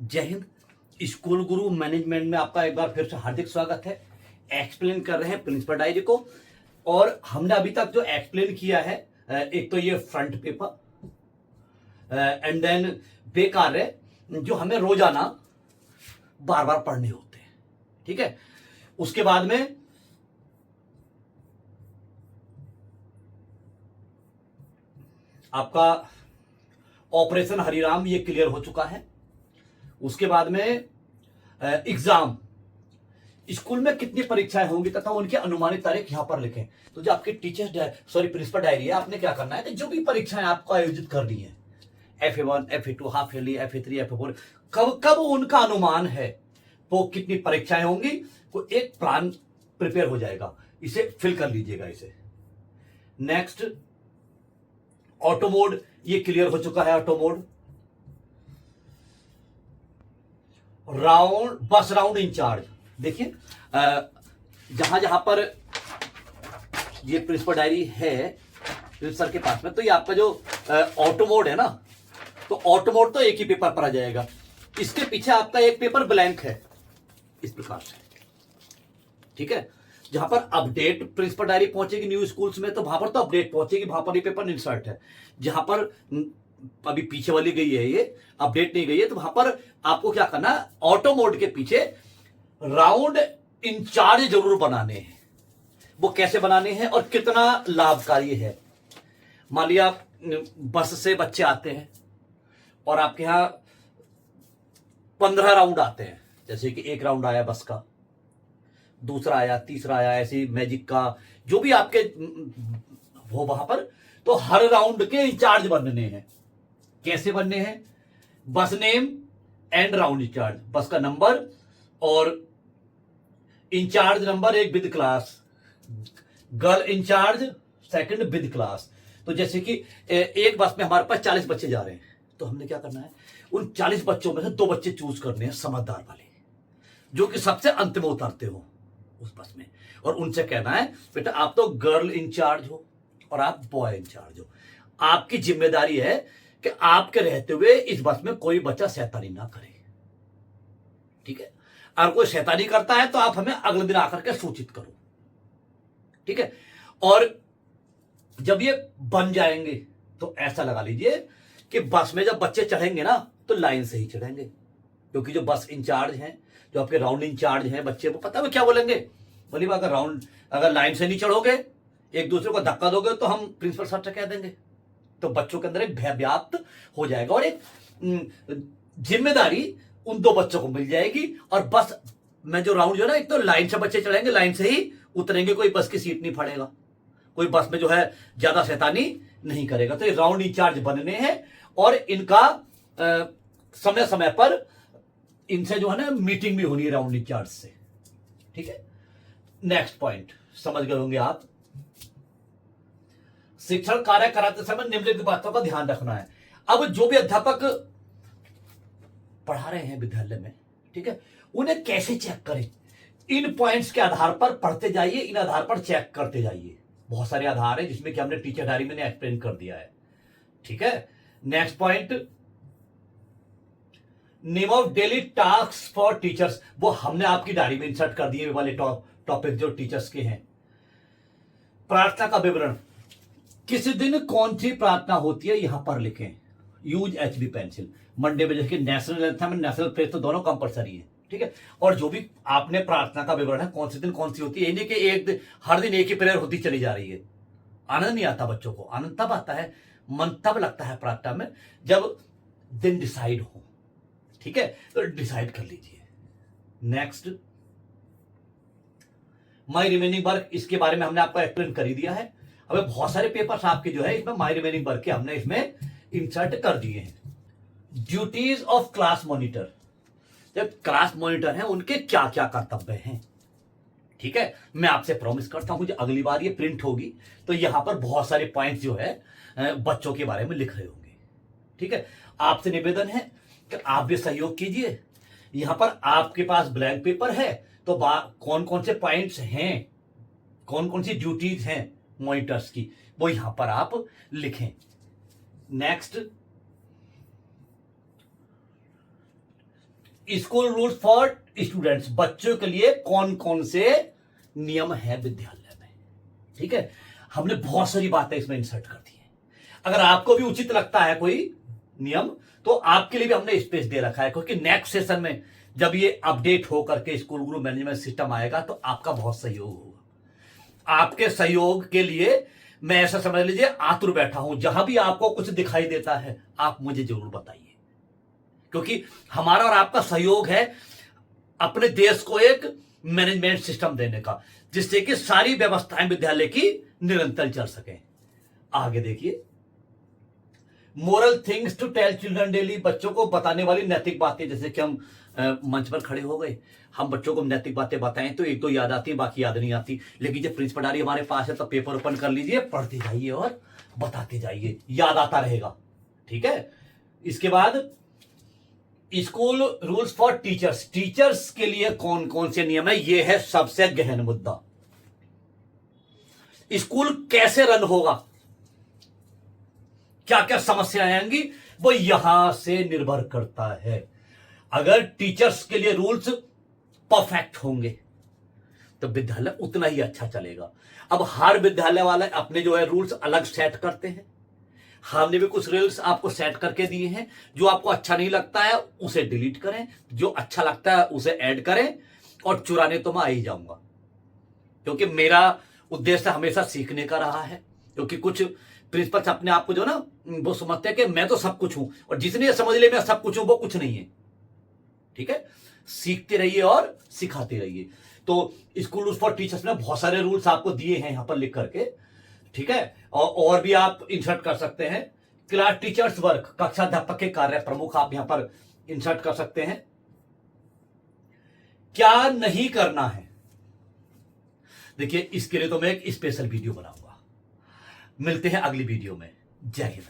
जय हिंद। स्कूल गुरु मैनेजमेंट में आपका एक बार फिर से हार्दिक स्वागत है। एक्सप्लेन कर रहे हैं प्रिंसिपल डायरी को, और हमने अभी तक जो एक्सप्लेन किया है, एक तो ये फ्रंट पेपर एंड देन बेकार है जो हमें रोजाना बार बार पढ़ने होते हैं। ठीक है, उसके बाद में आपका ऑपरेशन हरिराम ये क्लियर हो चुका है। उसके बाद में एग्जाम, स्कूल में कितनी परीक्षाएं होंगी तथा उनकी अनुमानित तारीख यहां पर लिखें। तो जो आपके प्रिंसिपल डायरी है, आपने क्या करना है कि जो भी परीक्षाएं आपको आयोजित करनी है, FA1, FA2, half yearly, FA3, FA4, कब कब उनका अनुमान है, वो कितनी परीक्षाएं होंगी, वो एक प्लान प्रिपेयर हो जाएगा। इसे फिल कर लीजिएगा इसे। नेक्स्ट, ऑटो मोड ये क्लियर हो चुका है। ऑटो मोड, बस राउंड इंचार्ज, देखिए जहां जहां पर ये प्रिंसिपल डायरी है सर के पास में, तो ये आपका जो ऑटो मोड है ना, तो ऑटो मोड तो एक ही पेपर पर आ जाएगा। इसके पीछे आपका एक पेपर ब्लैंक है इस प्रकार से। ठीक है, जहां पर अपडेट प्रिंसिपल डायरी पहुंचेगी न्यू स्कूल्स में, तो वहां पर तो अपडेट पहुंचेगी, वहां पर ये पेपर इंसर्ट है। जहां पर अभी पीछे वाली गई है, ये अपडेट नहीं गई है, तो वहां पर आपको क्या करना है, ऑटो मोड के पीछे राउंड इंचार्ज जरूर बनाने हैं। वो कैसे बनाने हैं और कितना लाभकारी है। मान लिया बस से बच्चे आते हैं और आपके यहां 15 राउंड आते हैं, जैसे कि एक राउंड आया बस का, दूसरा आया, तीसरा आया, ऐसे मैजिक का, जो भी आपके हो वहां पर, तो हर राउंड के इंचार्ज बनने हैं। कैसे बनने हैं? बस नेम एंड राउंड इंचार्ज, बस का नंबर और इंचार्ज नंबर एक with class, girl incharge second with class. तो जैसे कि एक बस में हमारे पास 40 बच्चे जा रहे हैं, तो हमने क्या करना है, उन 40 बच्चों में से 2 बच्चे चूज करने हैं, समझदार वाले, जो कि सबसे अंत में उतरते हो उस बस में, और उनसे कहना है बेटा आप तो गर्ल इंचार्ज हो और आप बॉय इंचार्ज हो। आपकी जिम्मेदारी है कि आपके रहते हुए इस बस में कोई बच्चा शैतानी ना करे। ठीक है, अगर कोई शैतानी करता है तो आप हमें अगले दिन आकर के सूचित करो। ठीक है, और जब ये बन जाएंगे तो ऐसा लगा लीजिए कि बस में जब बच्चे चढ़ेंगे ना, तो लाइन से ही चढ़ेंगे, क्योंकि जो बस इंचार्ज हैं, जो आपके राउंड इंचार्ज हैं, बच्चे को पता है वो क्या बोलेंगे, बोलिए अगर लाइन से नहीं चढ़ोगे, एक दूसरे को धक्का दोगे, तो हम प्रिंसिपल सर से कह देंगे। तो बच्चों के अंदर एक भय व्याप्त हो जाएगा और एक जिम्मेदारी उन 2 बच्चों को मिल जाएगी। और बस में जो राउंड जो है ना, एक तो लाइन से बच्चे चढ़ेंगे, लाइन से ही उतरेंगे, कोई बस की सीट नहीं फाड़ेगा, कोई बस में जो है ज्यादा शैतानी नहीं करेगा। तो ये राउंड इंचार्ज बनने हैं और इनका समय समय पर इनसे जो है ना मीटिंग भी होनी है राउंड इंचार्ज से। ठीक है, नेक्स्ट पॉइंट समझ गए होंगे आप। शिक्षण कार्य कराते समय निम्नलिखित बातों का ध्यान रखना है। अब जो भी अध्यापक पढ़ा रहे हैं विद्यालय में, ठीक है, उन्हें कैसे चेक करें? इन पॉइंट्स के आधार पर पढ़ते जाइए, इन आधार पर चेक करते जाइए। बहुत सारे आधार है जिसमें कि हमने टीचर डायरी में एक्सप्लेन कर दिया है। ठीक है, next point, name of daily task for teachers, वो हमने आपकी डायरी में इंसर्ट कर दिए वाले टॉपिक जो टीचर्स के हैं। प्रार्थना का विवरण, किस दिन कौन सी प्रार्थना होती है यहां पर लिखें। Use HB pencil. मंडे में जैसे नेशनल एंथम, नेशनल प्रेस, तो दोनों कंपलसरी है। ठीक है, और जो भी आपने प्रार्थना का विवरण है, कौन से दिन कौन सी होती है, नहीं कि हर दिन एक ही प्रेयर होती चली जा रही है। आनंद नहीं आता बच्चों को। आनंद तब आता है, मन तब लगता है प्रार्थना में जब दिन डिसाइड हो। ठीक है, तो डिसाइड कर लीजिए। नेक्स्ट, माई रिमेनिंग वर्क, इसके बारे में हमने आपको एक्सप्लेन कर ही दिया है। हमें बहुत सारे पेपर्स आपके जो है इसमें माई रिमेनिंग वर्क के हमने इसमें इंसर्ट कर दिए हैं। ड्यूटीज ऑफ क्लास मॉनिटर, जब क्लास मॉनिटर हैं उनके क्या क्या कर्तव्य हैं। ठीक है, मैं आपसे प्रॉमिस करता हूं कि अगली बार ये प्रिंट होगी तो यहां पर बहुत सारे पॉइंट्स जो है बच्चों के बारे में लिख रहे होंगे। ठीक है, आपसे निवेदन है कि आप भी सहयोग कीजिए। यहां पर आपके पास ब्लैंक पेपर है, तो कौन कौन से पॉइंट्स हैं, कौन कौन सी ड्यूटीज हैं मॉनिटर्स की, वो यहां पर आप लिखें। Next, school rules for students, बच्चों के लिए कौन कौन से नियम है विद्यालय में। ठीक है, हमने बहुत सारी बातें इसमें इंसर्ट कर दी है। अगर आपको भी उचित लगता है कोई नियम तो आपके लिए भी हमने स्पेस दे रखा है, क्योंकि नेक्स्ट सेशन में जब ये अपडेट हो करके स्कूल गुरु मैनेजमेंट सिस्टम आएगा तो आपका बहुत सहयोग होगा। आपके सहयोग के लिए मैं ऐसा समझ लीजिए आतुर बैठा हूं। जहां भी आपको कुछ दिखाई देता है आप मुझे जरूर बताइए, क्योंकि हमारा और आपका सहयोग है अपने देश को एक मैनेजमेंट सिस्टम देने का, जिससे कि सारी व्यवस्थाएं विद्यालय की निरंतर चल सके। आगे देखिए, moral things to tell children daily, बच्चों को बताने वाली नैतिक बातें। जैसे कि हम मंच पर खड़े हो गए, हम बच्चों को नैतिक बातें बताएं तो एक दो याद आती है, बाकी याद नहीं आती। लेकिन जब प्रिंसिपल डायरी हमारे पास है तो पेपर ओपन कर लीजिए, पढ़ते जाइए और बताते जाइए, याद आता रहेगा। ठीक है, इसके बाद school rules for teachers, teachers के लिए कौन कौन से नियम है, यह है सबसे गहन मुद्दा। स्कूल कैसे रन होगा, क्या क्या समस्याएं आएंगी, वो यहां से निर्भर करता है। अगर टीचर्स के लिए रूल्स परफेक्ट होंगे तो विद्यालय उतना ही अच्छा चलेगा। अब हर विद्यालय वाले अपने जो है रूल्स अलग सेट करते हैं, हमने भी कुछ रूल्स आपको सेट करके दिए हैं। जो आपको अच्छा नहीं लगता है उसे डिलीट करें, जो अच्छा लगता है उसे ऐड करें, और चुराने तो मैं आ ही जाऊंगा, क्योंकि मेरा उद्देश्य हमेशा सीखने का रहा है। क्योंकि कुछ प्रिंसिपल्स अपने आप को जो ना वो समझते हैं कि मैं तो सब कुछ हूं, और जिसने समझ ले मैं सब कुछ हूं वो कुछ नहीं है। ठीक है, सीखते रहिए और सिखाते रहिए। तो स्कूल रूल्स फॉर टीचर्स में बहुत सारे रूल्स आपको दिए हैं यहां पर लिख करके। ठीक है, और भी आप इंसर्ट कर सकते हैं। क्लास टीचर्स वर्क, कक्षा अध्यापक के कार्य प्रमुख, आप यहां पर इंसर्ट कर सकते हैं। क्या नहीं करना है, देखिए इसके लिए तो मैं एक स्पेशल वीडियो बनाऊंगा। मिलते हैं अगली वीडियो में। जय हिंद।